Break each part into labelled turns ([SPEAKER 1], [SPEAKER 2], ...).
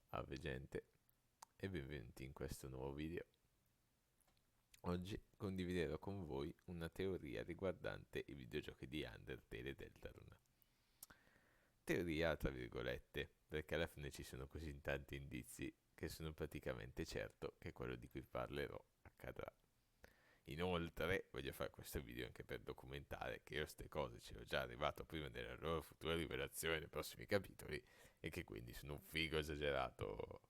[SPEAKER 1] Salve gente e benvenuti in questo nuovo video. Oggi condividerò con voi una teoria riguardante i videogiochi di Undertale e Deltarune. Teoria tra virgolette, perché alla fine ci sono così tanti indizi che sono praticamente certo che quello di cui parlerò accadrà. Inoltre voglio fare questo video anche per documentare che io queste cose ci ho già arrivato prima della loro futura rivelazione nei prossimi capitoli e che quindi sono un figo esagerato.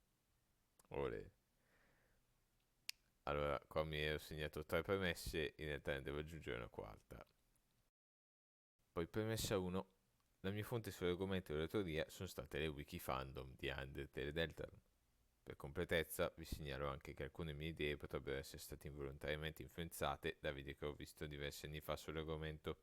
[SPEAKER 1] Ore. Allora, qua mi ero segnato tre premesse, in realtà ne devo aggiungere una quarta. Poi premessa 1. La mia fonte sull'argomento della teoria sono state le wiki fandom di Undertale e Deltarune. Per completezza, vi segnalo anche che alcune mie idee potrebbero essere state involontariamente influenzate da video che ho visto diversi anni fa sull'argomento,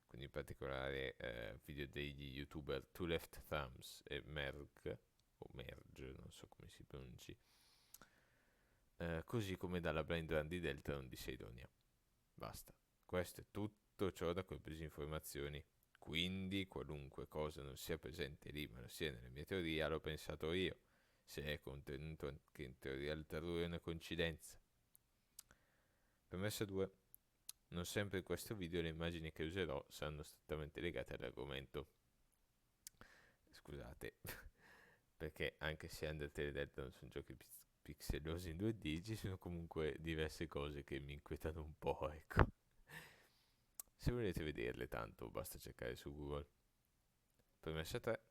[SPEAKER 1] quindi in particolare video degli youtuber Two Left Thumbs e Merg, o Merge, non so come si pronunci, così come dalla blind run di Deltarune di Seidonia. Basta. Questo è tutto ciò da cui ho preso informazioni. Quindi qualunque cosa non sia presente lì ma non sia nella mia teoria l'ho pensato io. Se è contenuto anche in teoria del terrore è una coincidenza. Premessa 2. Non sempre in questo video le immagini che userò saranno strettamente legate all'argomento. Scusate, perché anche se Undertale e Delta non sono giochi pixelosi in 2D, ci sono comunque diverse cose che mi inquietano un po', ecco. Se volete vederle tanto basta cercare su Google. Premessa 3.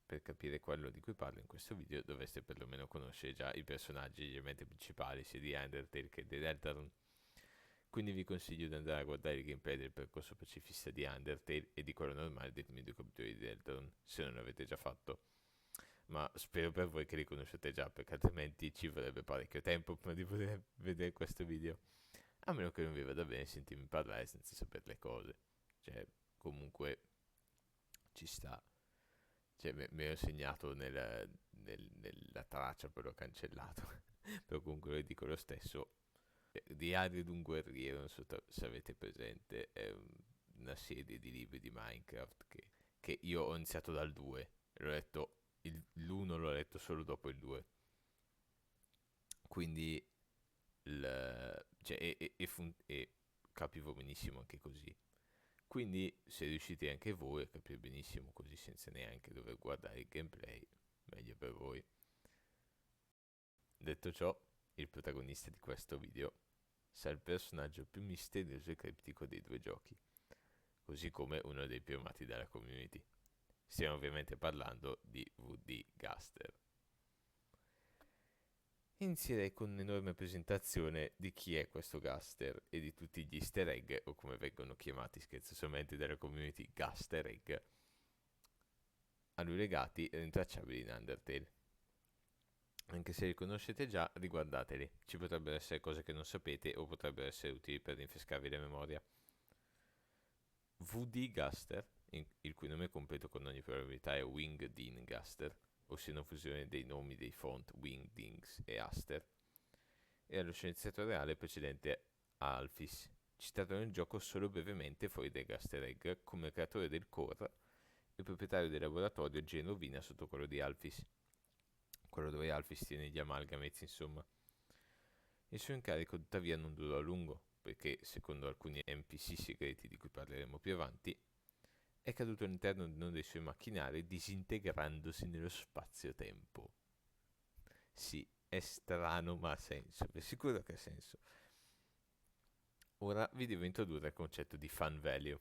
[SPEAKER 1] Per capire quello di cui parlo in questo video dovreste perlomeno conoscere già i personaggi e gli elementi principali sia di Undertale che di Deltarune. Quindi vi consiglio di andare a guardare il gameplay del percorso pacifista di Undertale e di quello normale dei primi due capitoli di Deltarune, se non l'avete già fatto. Ma spero per voi che li conoscete già, perché altrimenti ci vorrebbe parecchio tempo prima di poter vedere questo video. A meno che non vi vada bene sentirmi parlare senza sapere le cose. Cioè, comunque ci sta. Cioè, me l'ho segnato nella traccia, poi l'ho cancellato. Però comunque lo dico lo stesso. Diario di un guerriero, non so se avete presente, è una serie di libri di Minecraft che io ho iniziato dal 2. L'ho letto, l'1 l'ho letto solo dopo il 2. Quindi, cioè, e capivo benissimo anche così. Quindi se riuscite anche voi a capire benissimo così senza neanche dover guardare il gameplay, meglio per voi. Detto ciò, il protagonista di questo video sarà il personaggio più misterioso e criptico dei due giochi, così come uno dei più amati dalla community. Stiamo ovviamente parlando di VD Gaster. Inizierei con un'enorme presentazione di chi è questo Gaster e di tutti gli easter egg, o come vengono chiamati scherzosamente dalla community Gaster egg, a lui legati e rintracciabili in Undertale. Anche se li conoscete già, riguardateli. Ci potrebbero essere cose che non sapete o potrebbero essere utili per rinfrescarvi la memoria. VD Gaster, il cui nome completo con ogni probabilità è Wingding Gaster, ossia una fusione dei nomi dei font Wingdings e Aster, era lo scienziato reale precedente a Alphys, citato nel gioco solo brevemente fuori dai Gaster Egg come creatore del core e proprietario del laboratorio Genovina sotto quello di Alphys, quello dove Alphys tiene gli amalgameti, insomma. Il suo incarico tuttavia non durò a lungo, poiché, secondo alcuni NPC segreti di cui parleremo più avanti, è caduto all'interno di uno dei suoi macchinari disintegrandosi nello spazio-tempo. Sì, è strano ma ha senso, vi assicuro che ha senso. Ora vi devo introdurre il concetto di fan value.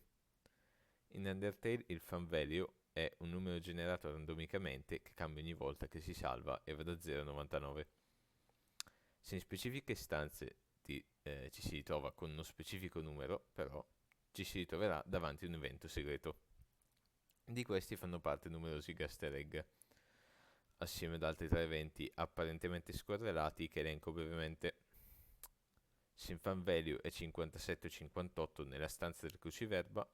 [SPEAKER 1] In Undertale il fan value è un numero generato randomicamente che cambia ogni volta che si salva e va da 0 a 99. Se in specifiche stanze ci si ritrova con uno specifico numero, però, ci si ritroverà davanti a un evento segreto. Di questi fanno parte numerosi Gaster Egg, assieme ad altri tre eventi apparentemente scorrelati che elenco brevemente. Se in fan value è 57 o 58 nella stanza del cruciverba,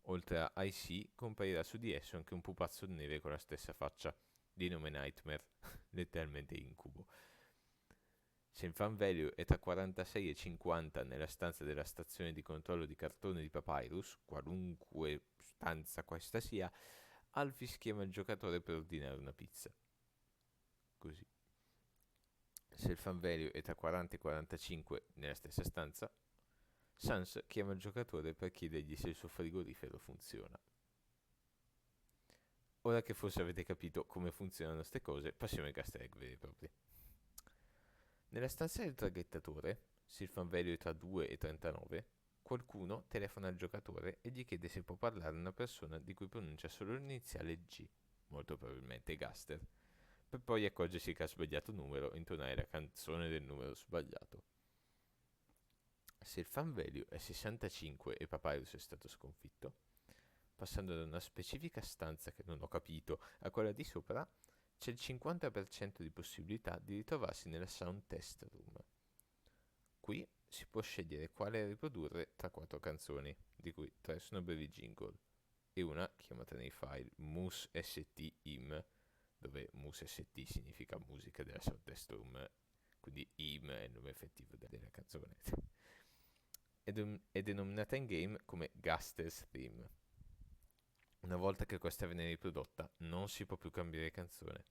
[SPEAKER 1] oltre a IC comparirà su di esso anche un pupazzo neve con la stessa faccia, di nome Nightmare, letteralmente incubo. Se in fan value è tra 46 e 50 nella stanza della stazione di controllo di cartone di Papyrus, qualunque stanza questa sia, Alphys chiama il giocatore per ordinare una pizza. così. Se il fan value è tra 40 e 45 nella stessa stanza, Sans chiama il giocatore per chiedergli se il suo frigorifero funziona. Ora che forse avete capito come funzionano queste cose, passiamo ai easter egg veri e propri. Nella stanza del traghettatore, se il fan value è tra 2 e 39, qualcuno telefona al giocatore e gli chiede se può parlare a una persona di cui pronuncia solo l'iniziale G, molto probabilmente Gaster, per poi accorgersi che ha sbagliato numero e intonare la canzone del numero sbagliato. Se il fan value è 65 e Papyrus è stato sconfitto, passando da una specifica stanza che non ho capito a quella di sopra, c'è il 50% di possibilità di ritrovarsi nella Sound Test Room. Qui si può scegliere quale riprodurre tra 4 canzoni, di cui 3 sono brevi jingle, e una chiamata nei file Mus ST IM, dove Mus ST significa musica della Sound Test Room, quindi IM è il nome effettivo della canzone. È denominata in game come Gaster's Theme. Una volta che questa viene riprodotta, non si può più cambiare canzone.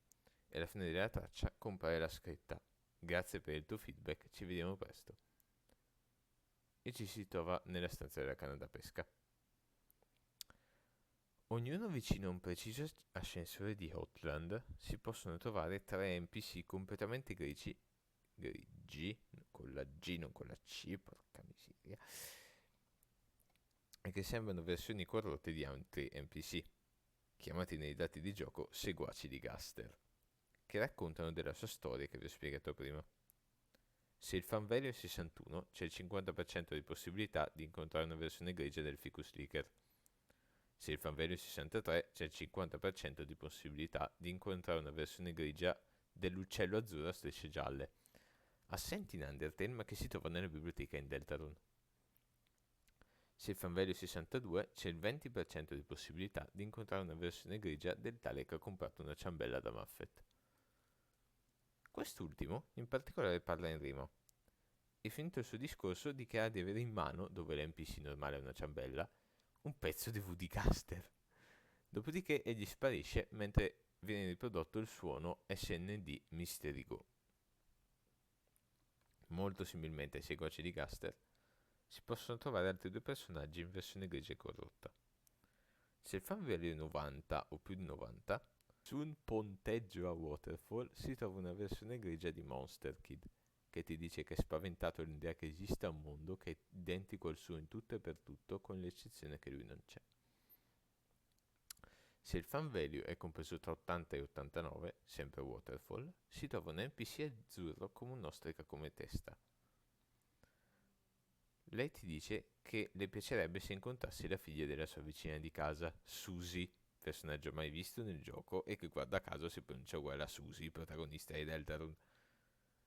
[SPEAKER 1] E alla fine della traccia compare la scritta: grazie per il tuo feedback, ci vediamo presto. E ci si trova nella stanza della canna da pesca. Ognuno vicino a un preciso ascensore di Hotland si possono trovare 3 NPC completamente grigi, con la G non con la C, porca miseria, e che sembrano versioni corrotte di altri NPC, chiamati nei dati di gioco seguaci di Gaster, che raccontano della sua storia che vi ho spiegato prima. Se il fan value è 61, c'è il 50% di possibilità di incontrare una versione grigia del Ficus Licker. Se il fan value è 63, c'è il 50% di possibilità di incontrare una versione grigia dell'uccello azzurro a strisce gialle, assenti in Undertale ma che si trova nella biblioteca in Deltarune. Se il fan value è 62, c'è il 20% di possibilità di incontrare una versione grigia del tale che ha comprato una ciambella da Muffet. Quest'ultimo, in particolare, parla in rima e finito il suo discorso dichiara di avere in mano, dove l'NPC normale è una ciambella, un pezzo di Woody Gaster. Dopodiché egli sparisce mentre viene riprodotto il suono SND Mystery Go. Molto similmente ai seguaci di Gaster, si possono trovare altri 2 personaggi in versione grigia e corrotta. Se il fan value è 90 o più di 90, su un ponteggio a waterfall si trova una versione grigia di Monster Kid, che ti dice che è spaventato all'idea che esista un mondo che è identico al suo in tutto e per tutto, con l'eccezione che lui non c'è. Se il fan value è compreso tra 80 e 89, sempre waterfall, si trova un NPC azzurro come un'ostrica come testa. Lei ti dice che le piacerebbe se incontrassi la figlia della sua vicina di casa, Susie, personaggio mai visto nel gioco e che guarda caso si pronuncia uguale a Susie, protagonista di Deltarune.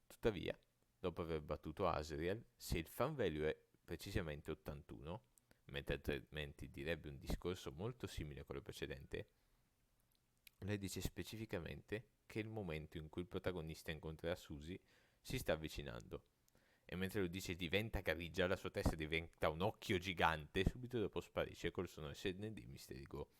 [SPEAKER 1] Tuttavia, dopo aver battuto Asriel, se il fan value è precisamente 81, mentre altrimenti direbbe un discorso molto simile a quello precedente, lei dice specificamente che il momento in cui il protagonista incontrerà Susie si sta avvicinando. E mentre lo dice diventa grigia, la sua testa diventa un occhio gigante, subito dopo sparisce col suono SND Mystery Go.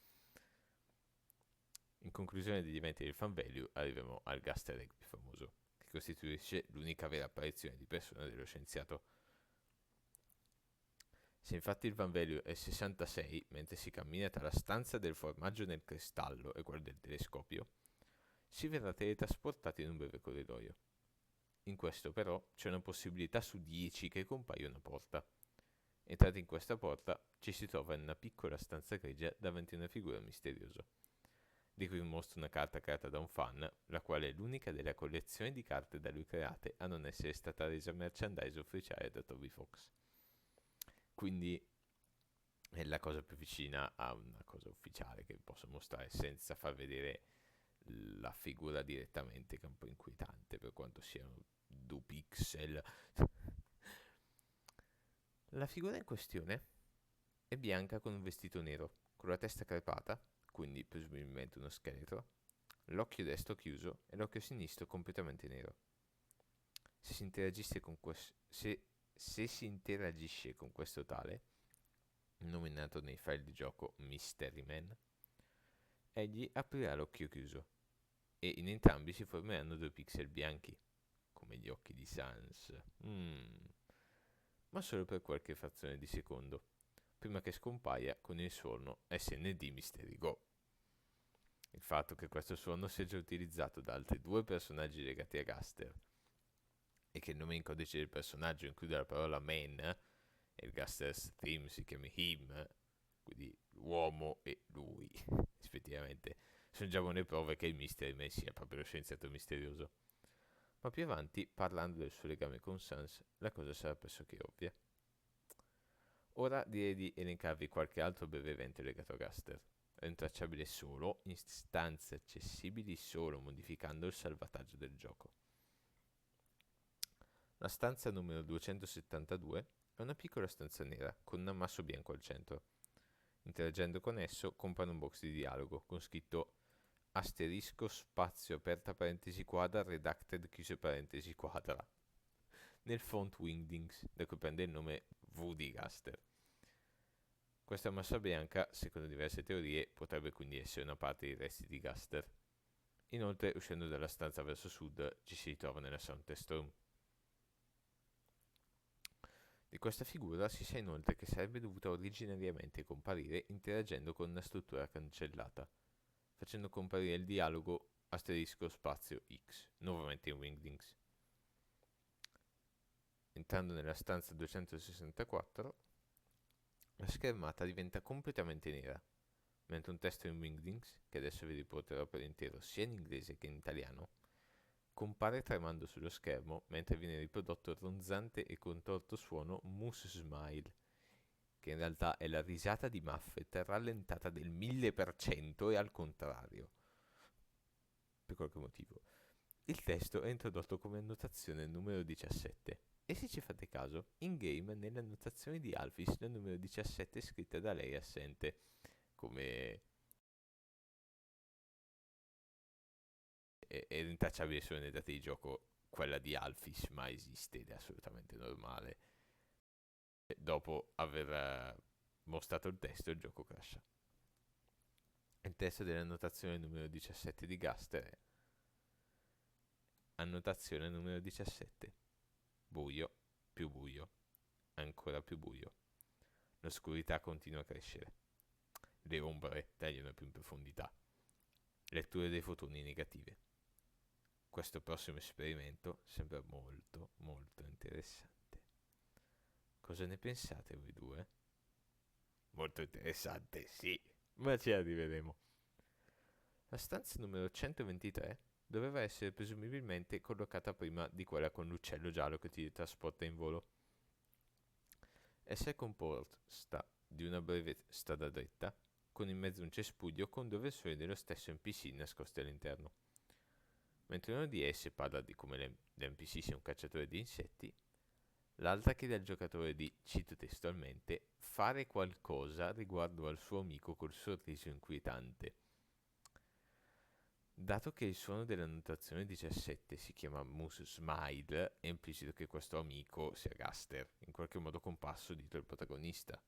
[SPEAKER 1] In conclusione degli eventi del fan value arriviamo al Gaster Egg più famoso, che costituisce l'unica vera apparizione di persona dello scienziato. Se infatti il fan value è 66, mentre si cammina tra la stanza del formaggio nel cristallo e quella del telescopio, si verrà teletrasportati in un breve corridoio. In questo però c'è una possibilità su 10 che compaia una porta. Entrati in questa porta ci si trova in una piccola stanza grigia davanti a una figura misteriosa, di cui mostra una carta creata da un fan, la quale è l'unica della collezione di carte da lui create a non essere stata resa merchandise ufficiale da Toby Fox. Quindi è la cosa più vicina a una cosa ufficiale che posso mostrare senza far vedere la figura direttamente, che è un po' inquietante per quanto siano 2 pixel. La figura in questione è bianca con un vestito nero, con la testa crepata, quindi presumibilmente uno scheletro, l'occhio destro chiuso e l'occhio sinistro completamente nero. Se si interagisce con, se si interagisce con questo tale, nominato nei file di gioco Mystery Man, egli aprirà l'occhio chiuso. e in entrambi si formeranno due pixel bianchi, come gli occhi di Sans. Ma solo per qualche frazione di secondo, prima che scompaia con il suono SND Mystery Go. Il fatto che questo suono sia già utilizzato da altri due personaggi legati a Gaster e che il nome in codice del personaggio include la parola man e il Gaster's theme si chiama him, quindi l'uomo e lui, rispettivamente, sono già buone prove che il Mystery Man sia proprio lo scienziato misterioso. Ma più avanti, parlando del suo legame con Sans, la cosa sarà pressoché ovvia. Ora direi di elencarvi qualche altro breve evento legato a Gaster, rintracciabile solo in stanze accessibili solo modificando il salvataggio del gioco. La stanza numero 272 è una piccola stanza nera con un ammasso bianco al centro. Interagendo con esso compare un box di dialogo con scritto asterisco spazio aperta parentesi quadra redacted chiuse parentesi quadra nel font Wingdings, da cui prende il nome V di Gaster. Questa massa bianca, secondo diverse teorie, potrebbe quindi essere una parte dei resti di Gaster. Inoltre, uscendo dalla stanza verso sud, ci si ritrova nella Sound Test Room. Di questa figura si sa inoltre che sarebbe dovuta originariamente comparire interagendo con una struttura cancellata, facendo comparire il dialogo asterisco spazio X, nuovamente in Wingdings. Entrando nella stanza 264, la schermata diventa completamente nera, mentre un testo in Wingdings, che adesso vi riporterò per intero sia in inglese che in italiano, compare tremando sullo schermo mentre viene riprodotto il ronzante e contorto suono Moose Smile, che in realtà è la risata di Muffet rallentata del 1000% e al contrario, per qualche motivo. Il testo è introdotto come annotazione numero 17 e se ci fate caso, in game nelle annotazioni di Alphys la numero 17 scritta da lei è assente, come è rintracciabile solo nei dati di gioco, quella di Alphys ma esiste ed è assolutamente normale. E dopo aver mostrato il testo il gioco crasha. Il testo dell'annotazione numero 17 di Gaster è annotazione numero 17. Buio, più buio, ancora più buio. L'oscurità continua a crescere. Le ombre tagliano più in profondità. Letture dei fotoni negative. Questo prossimo esperimento sembra molto, molto interessante. Cosa ne pensate voi due? Molto interessante, sì, ma ci arriveremo. La stanza numero 123 doveva essere presumibilmente collocata prima di quella con l'uccello giallo che ti trasporta in volo. Essa è composta di una breve strada dritta, con in mezzo un cespuglio con due versori dello stesso NPC nascosti all'interno. Mentre uno di esse parla di come l'NPC sia un cacciatore di insetti, l'altra chiede al giocatore di, cito testualmente, fare qualcosa riguardo al suo amico col sorriso inquietante. Dato che il suono della notazione 17 si chiama Moose Smile, è implicito che questo amico sia Gaster, in qualche modo comparso dietro il protagonista,